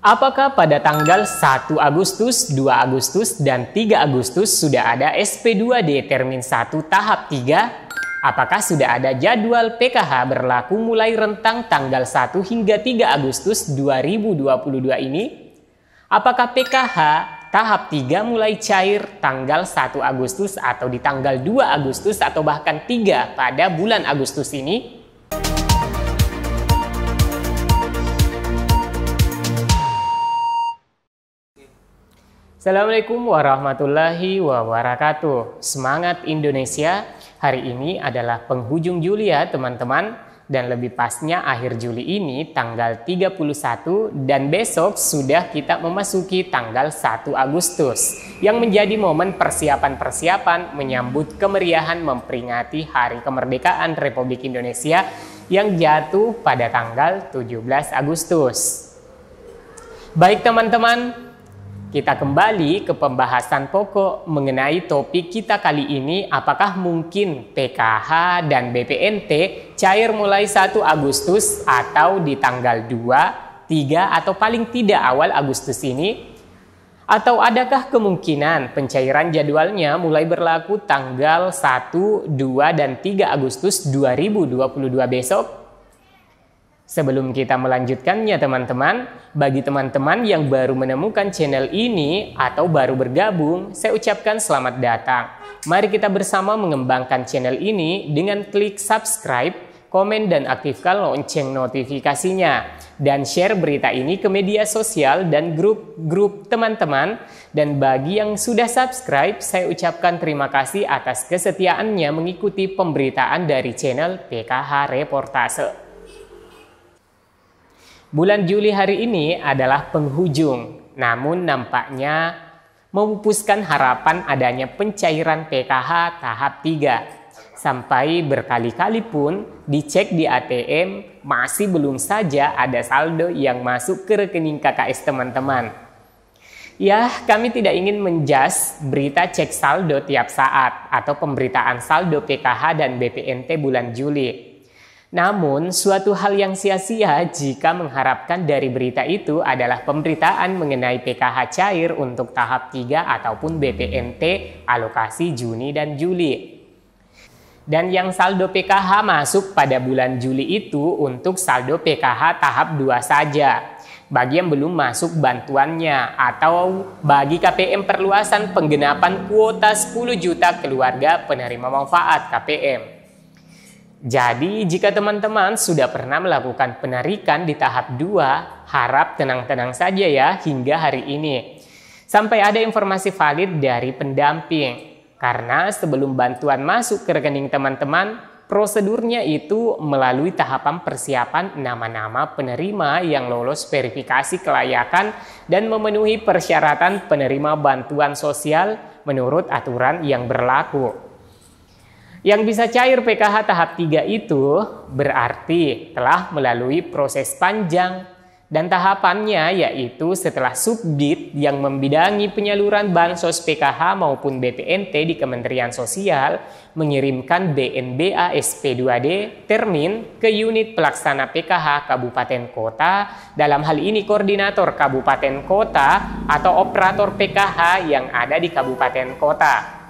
Apakah pada tanggal 1 Agustus, 2 Agustus, dan 3 Agustus sudah ada SP2D termin 1 tahap 3? Apakah sudah ada jadwal PKH berlaku mulai rentang tanggal 1 hingga 3 Agustus 2022 ini? Apakah PKH tahap 3 mulai cair tanggal 1 Agustus atau di tanggal 2 Agustus atau bahkan 3 pada bulan Agustus ini? Assalamualaikum warahmatullahi wabarakatuh. Semangat Indonesia. Hari ini adalah penghujung Juli ya teman-teman. Dan lebih pasnya akhir Juli ini tanggal 31 dan besok sudah kita memasuki tanggal 1 Agustus. Yang menjadi momen persiapan-persiapan menyambut kemeriahan memperingati Hari Kemerdekaan Republik Indonesia yang jatuh pada tanggal 17 Agustus. Baik teman-teman, kita kembali ke pembahasan pokok mengenai topik kita kali ini, apakah mungkin PKH dan BPNT cair mulai 1 Agustus atau di tanggal 2, 3 atau paling tidak awal Agustus ini? Atau adakah kemungkinan pencairan jadwalnya mulai berlaku tanggal 1, 2, dan 3 Agustus 2022 besok? Sebelum kita melanjutkannya teman-teman, bagi teman-teman yang baru menemukan channel ini atau baru bergabung, saya ucapkan selamat datang. Mari kita bersama mengembangkan channel ini dengan klik subscribe, komen, dan aktifkan lonceng notifikasinya. Dan share berita ini ke media sosial dan grup-grup teman-teman. Dan bagi yang sudah subscribe, saya ucapkan terima kasih atas kesetiaannya mengikuti pemberitaan dari channel PKH Reportase. Bulan Juli hari ini adalah penghujung, namun nampaknya memupuskan harapan adanya pencairan PKH tahap 3. Sampai berkali-kali pun dicek di ATM, masih belum saja ada saldo yang masuk ke rekening KKS teman-teman. Ya, kami tidak ingin menjas berita cek saldo tiap saat atau pemberitaan saldo PKH dan BPNT bulan Juli. Namun, suatu hal yang sia-sia jika mengharapkan dari berita itu adalah pemberitaan mengenai PKH cair untuk tahap 3 ataupun BPNT alokasi Juni dan Juli. Dan yang saldo PKH masuk pada bulan Juli itu untuk saldo PKH tahap 2 saja. Bagi yang belum masuk bantuannya atau bagi KPM perluasan penggenapan kuota 10 juta keluarga penerima manfaat KPM. Jadi, jika teman-teman sudah pernah melakukan penarikan di tahap 2, harap tenang-tenang saja ya hingga hari ini. Sampai ada informasi valid dari pendamping. Karena sebelum bantuan masuk ke rekening teman-teman, prosedurnya itu melalui tahapan persiapan nama-nama penerima yang lolos verifikasi kelayakan dan memenuhi persyaratan penerima bantuan sosial menurut aturan yang berlaku. Yang bisa cair PKH tahap 3 itu berarti telah melalui proses panjang dan tahapannya yaitu setelah Subdit yang membidangi penyaluran bansos PKH maupun BPNT di Kementerian Sosial mengirimkan BNBA SP2D termin ke unit pelaksana PKH Kabupaten Kota, dalam hal ini koordinator Kabupaten Kota atau operator PKH yang ada di Kabupaten Kota.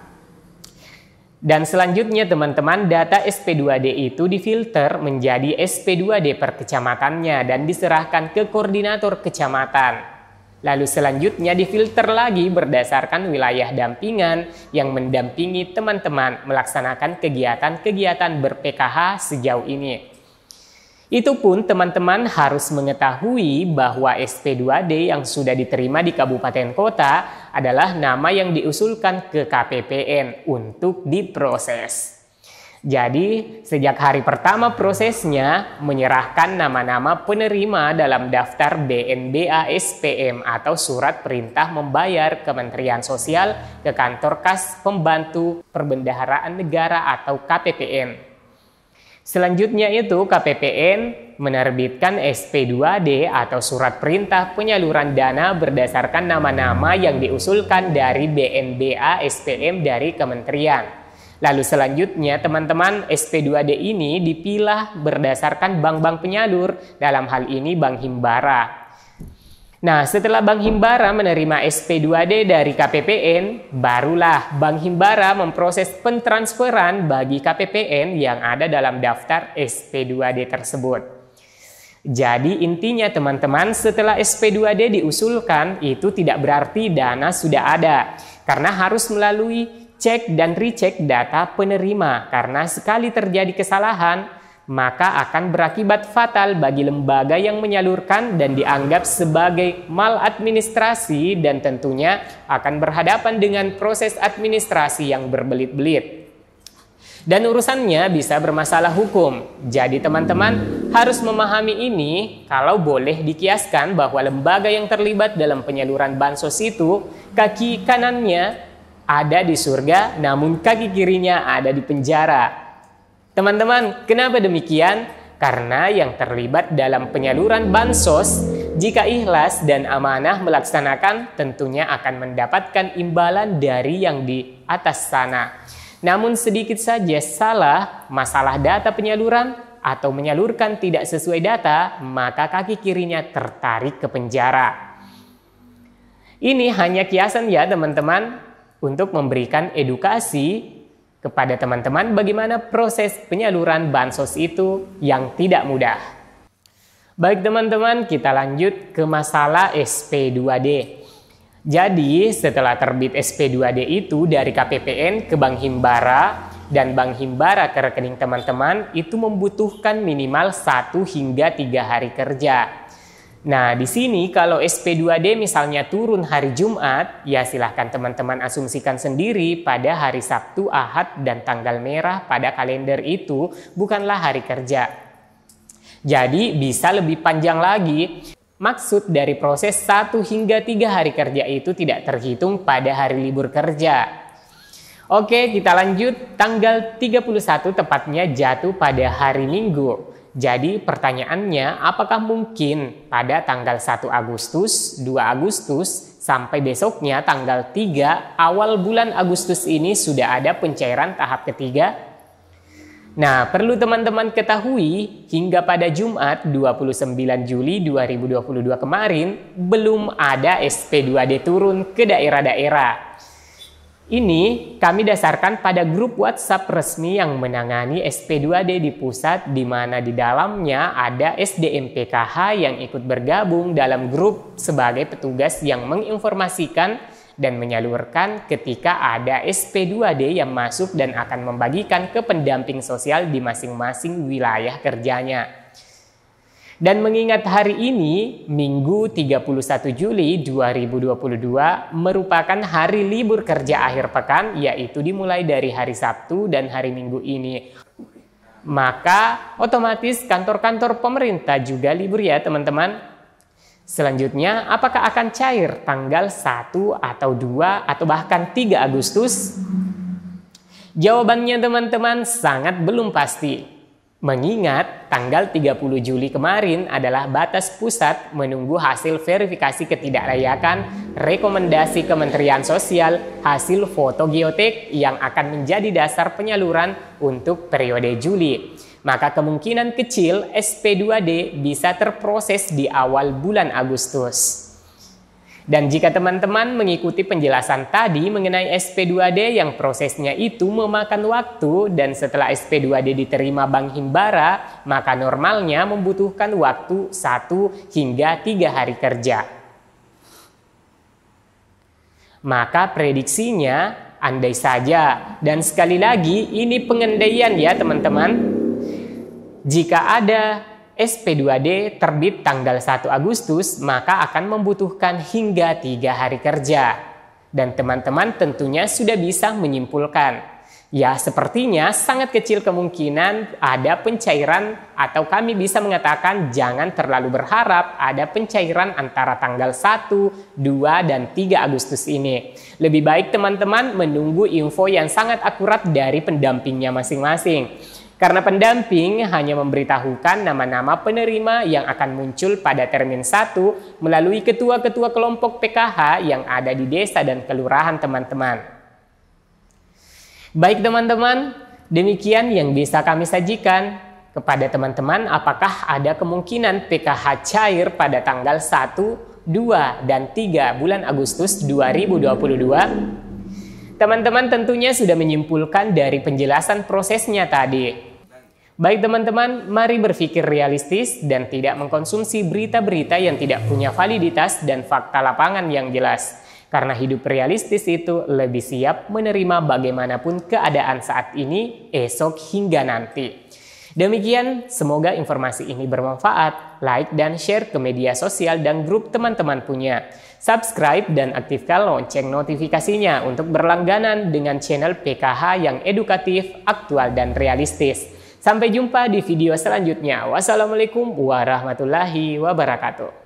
Dan selanjutnya teman-teman, data SP2D itu difilter menjadi SP2D per kecamatannya dan diserahkan ke koordinator kecamatan. Lalu selanjutnya difilter lagi berdasarkan wilayah dampingan yang mendampingi teman-teman melaksanakan kegiatan-kegiatan ber-PKH sejauh ini. Itu pun teman-teman harus mengetahui bahwa SP2D yang sudah diterima di kabupaten kota adalah nama yang diusulkan ke KPPN untuk diproses. Jadi, sejak hari pertama prosesnya menyerahkan nama-nama penerima dalam daftar BNBA SPM atau Surat Perintah Membayar Kementerian Sosial ke Kantor Kas Pembantu Perbendaharaan Negara atau KPPN. Selanjutnya itu KPPN menerbitkan SP2D atau Surat Perintah Penyaluran Dana berdasarkan nama-nama yang diusulkan dari BNBA SPM dari kementerian. Lalu selanjutnya teman-teman, SP2D ini dipilah berdasarkan bank-bank penyalur, dalam hal ini Bank Himbara. Nah, setelah Bank Himbara menerima SP2D dari KPPN, barulah Bank Himbara memproses pentransferan bagi KPPN yang ada dalam daftar SP2D tersebut. Jadi intinya teman-teman, setelah SP2D diusulkan, itu tidak berarti dana sudah ada, karena harus melalui cek dan recheck data penerima, karena sekali terjadi kesalahan, maka akan berakibat fatal bagi lembaga yang menyalurkan dan dianggap sebagai maladministrasi dan tentunya akan berhadapan dengan proses administrasi yang berbelit-belit. Dan urusannya bisa bermasalah hukum. Jadi teman-teman harus memahami ini kalau boleh dikiaskan bahwa lembaga yang terlibat dalam penyaluran bansos itu kaki kanannya ada di surga namun kaki kirinya ada di penjara. Teman-teman, kenapa demikian? Karena yang terlibat dalam penyaluran bansos, jika ikhlas dan amanah melaksanakan, tentunya akan mendapatkan imbalan dari yang di atas sana. Namun sedikit saja salah, masalah data penyaluran atau menyalurkan tidak sesuai data, maka kaki kirinya tertarik ke penjara. Ini hanya kiasan ya teman-teman, untuk memberikan edukasi kepada teman-teman bagaimana proses penyaluran bansos itu yang tidak mudah. Baik teman-teman, kita lanjut ke masalah SP2D. Jadi setelah terbit SP2D itu dari KPPN ke Bank Himbara dan Bank Himbara ke rekening teman-teman itu membutuhkan minimal 1 hingga 3 hari kerja. Nah, di sini kalau SP2D misalnya turun hari Jumat, ya silahkan teman-teman asumsikan sendiri pada hari Sabtu, Ahad, dan tanggal merah pada kalender itu bukanlah hari kerja. Jadi bisa lebih panjang lagi. Maksud dari proses 1 hingga 3 hari kerja itu tidak terhitung pada hari libur kerja. Oke, kita lanjut. Tanggal 31 tepatnya jatuh pada hari Minggu. Jadi pertanyaannya, apakah mungkin pada tanggal 1 Agustus, 2 Agustus, sampai besoknya tanggal 3 awal bulan Agustus ini sudah ada pencairan tahap ketiga? Nah, perlu teman-teman ketahui, hingga pada Jumat 29 Juli 2022 kemarin, belum ada SP2D turun ke daerah-daerah. Ini kami dasarkan pada grup WhatsApp resmi yang menangani SP2D di pusat, di mana di dalamnya ada SDM PKH yang ikut bergabung dalam grup sebagai petugas yang menginformasikan dan menyalurkan ketika ada SP2D yang masuk dan akan membagikan ke pendamping sosial di masing-masing wilayah kerjanya. Dan mengingat hari ini, Minggu 31 Juli 2022 merupakan hari libur kerja akhir pekan, yaitu dimulai dari hari Sabtu dan hari Minggu ini. Maka otomatis kantor-kantor pemerintah juga libur ya teman-teman. Selanjutnya, apakah akan cair tanggal 1 atau 2 atau bahkan 3 Agustus? Jawabannya teman-teman sangat belum pasti. Mengingat tanggal 30 Juli kemarin adalah batas pusat menunggu hasil verifikasi ketidaklayakan rekomendasi Kementerian Sosial hasil foto geotek yang akan menjadi dasar penyaluran untuk periode Juli. Maka kemungkinan kecil SP2D bisa terproses di awal bulan Agustus. Dan jika teman-teman mengikuti penjelasan tadi mengenai SP2D yang prosesnya itu memakan waktu dan setelah SP2D diterima Bank Himbara, maka normalnya membutuhkan waktu 1 hingga 3 hari kerja. Maka prediksinya andai saja, dan sekali lagi ini pengandaian ya teman-teman, jika ada SP2D terbit tanggal 1 Agustus, maka akan membutuhkan hingga 3 hari kerja. Dan teman-teman tentunya sudah bisa menyimpulkan. Ya, sepertinya sangat kecil kemungkinan ada pencairan atau kami bisa mengatakan jangan terlalu berharap ada pencairan antara tanggal 1, 2, dan 3 Agustus ini. Lebih baik teman-teman menunggu info yang sangat akurat dari pendampingnya masing-masing. Karena pendamping hanya memberitahukan nama-nama penerima yang akan muncul pada termin 1 melalui ketua-ketua kelompok PKH yang ada di desa dan kelurahan teman-teman. Baik teman-teman, demikian yang bisa kami sajikan kepada teman-teman. Apakah ada kemungkinan PKH cair pada tanggal 1 2, dan 3 bulan Agustus 2022? Teman-teman tentunya sudah menyimpulkan dari penjelasan prosesnya tadi. Baik teman-teman, mari berpikir realistis dan tidak mengkonsumsi berita-berita yang tidak punya validitas dan fakta lapangan yang jelas. Karena hidup realistis itu lebih siap menerima bagaimanapun keadaan saat ini, esok hingga nanti. Demikian, semoga informasi ini bermanfaat. Like dan share ke media sosial dan grup teman-teman punya. Subscribe dan aktifkan lonceng notifikasinya untuk berlangganan dengan channel PKH yang edukatif, aktual, dan realistis. Sampai jumpa di video selanjutnya. Wassalamualaikum warahmatullahi wabarakatuh.